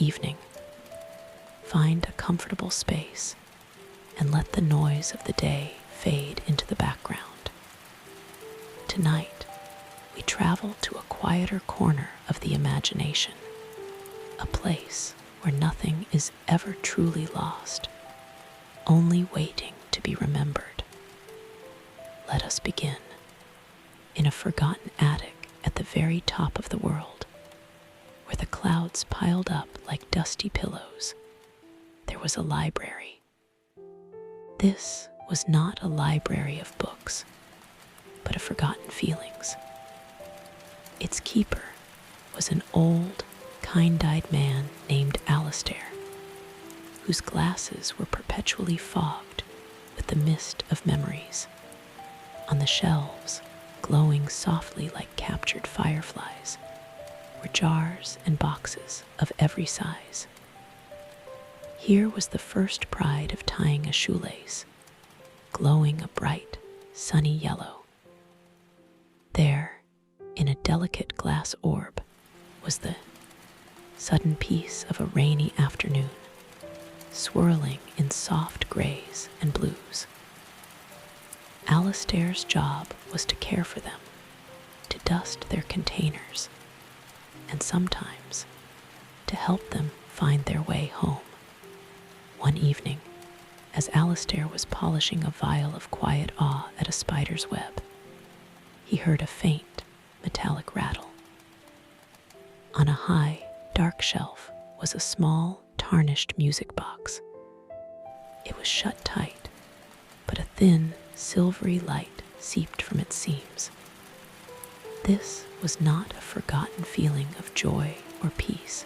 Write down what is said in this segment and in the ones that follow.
evening. Find a comfortable space and let the noise of the day fade into the background. Tonight, we travel to a quieter corner of the imagination, a place where nothing is ever truly lost, only waiting to be remembered. Let us begin. In a forgotten attic at the very top of the world, where the clouds piled up like dusty pillows, there was a library. This was not a library of books, but of forgotten feelings. Its keeper was an old, kind-eyed man named Alistair, whose glasses were perpetually fogged with the mist of memories. On the shelves, glowing softly like captured fireflies, were jars and boxes of every size. Here was the first pride of tying a shoelace, glowing a bright, sunny yellow. There, in a delicate glass orb, was the sudden peace of a rainy afternoon, swirling in soft grays and blues. Alistair's job was to care for them, to dust their containers, and sometimes to help them find their way home. One evening, as Alistair was polishing a vial of quiet awe at a spider's web, he heard a faint, metallic rattle. On a high, dark shelf was a small, tarnished music box. It was shut tight, but a thin, silvery light seeped from its seams. This was not a forgotten feeling of joy or peace.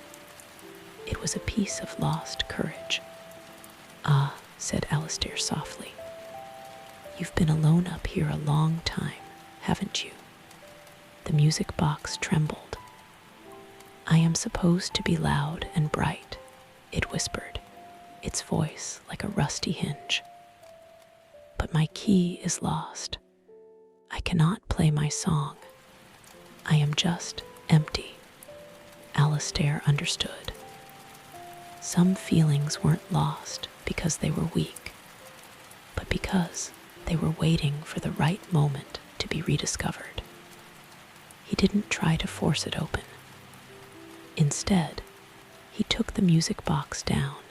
It was a piece of lost courage. "Ah," said Alistair softly, "you've been alone up here a long time, haven't you?" The music box trembled. "I am supposed to be loud and bright," it whispered, its voice like a rusty hinge. "But my key is lost. I cannot play my song. I am just empty." Alistair understood. Some feelings weren't lost because they were weak, but because they were waiting for the right moment to be rediscovered. He didn't try to force it open. Instead, he took the music box down,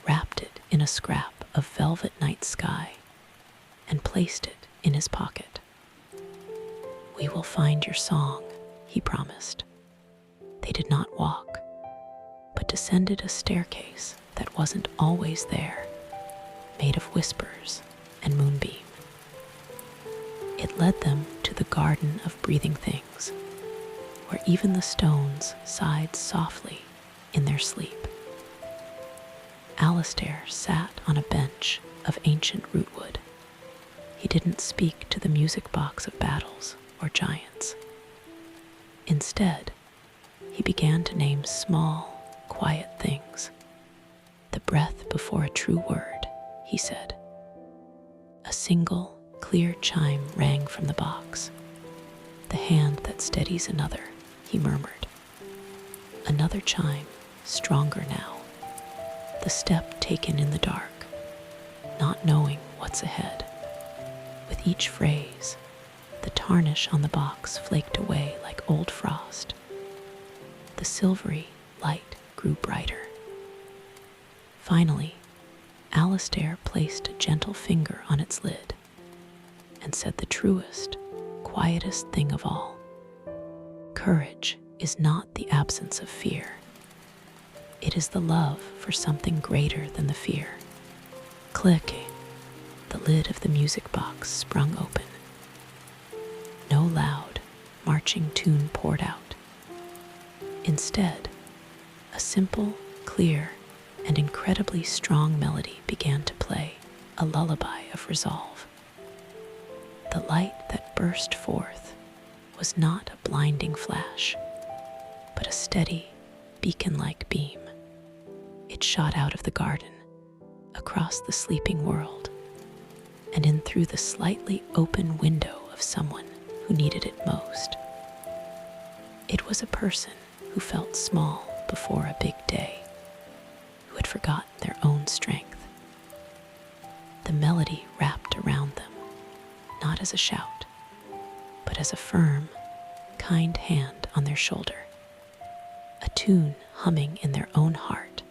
wrapped it in a scrap of velvet night sky, and placed it in his pocket. "We will find your song," he promised. They did not walk, but descended a staircase that wasn't always there, made of whispers and moonbeam. It led them to the garden of breathing things, where even the stones sighed softly in their sleep. Alistair sat on a bench of ancient rootwood. He didn't speak to the music box of battles or giants. Instead, he began to name small, quiet things. "The breath before a true word," he said. A single, clear chime rang from the box. "The hand that steadies another," he murmured. Another chime, stronger now. The step taken in the dark, not knowing what's ahead. With each phrase, the tarnish on the box flaked away like old frost. The silvery light grew brighter. Finally, Alistair placed a gentle finger on its lid and said the truest, quietest thing of all. "Courage is not the absence of fear. It is the love for something greater than the fear." Clicking, the lid of the music box sprung open. No loud, marching tune poured out. Instead, a simple, clear, and incredibly strong melody began to play, a lullaby of resolve. The light that burst forth was not a blinding flash, but a steady, beacon-like beam. It shot out of the garden, across the sleeping world, and in through the slightly open window of someone who needed it most. It was a person who felt small before a big day. forgotten their own strength. The melody wrapped around them, not as a shout, but as a firm, kind hand on their shoulder, a tune humming in their own heart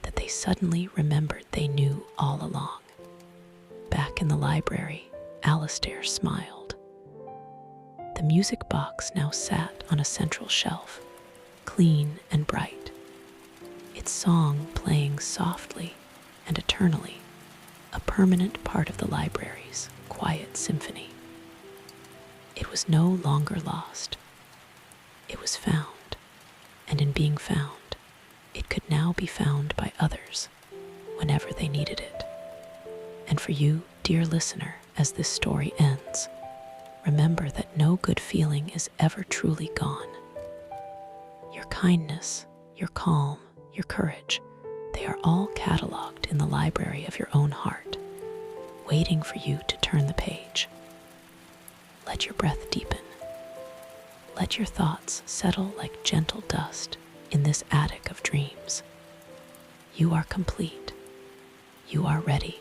that they suddenly remembered they knew all along. Back in the library, Alistair smiled. The music box now sat on a central shelf, clean and bright, its song playing softly and eternally, a permanent part of the library's quiet symphony. It was no longer lost. It was found, and in being found, it could now be found by others whenever they needed it. And for you, dear listener, as this story ends, remember that no good feeling is ever truly gone. Your kindness, your calm, your courage, they are all cataloged in the library of your own heart, waiting for you to turn the page. Let your breath deepen. Let your thoughts settle like gentle dust in this attic of dreams. You are complete. You are ready.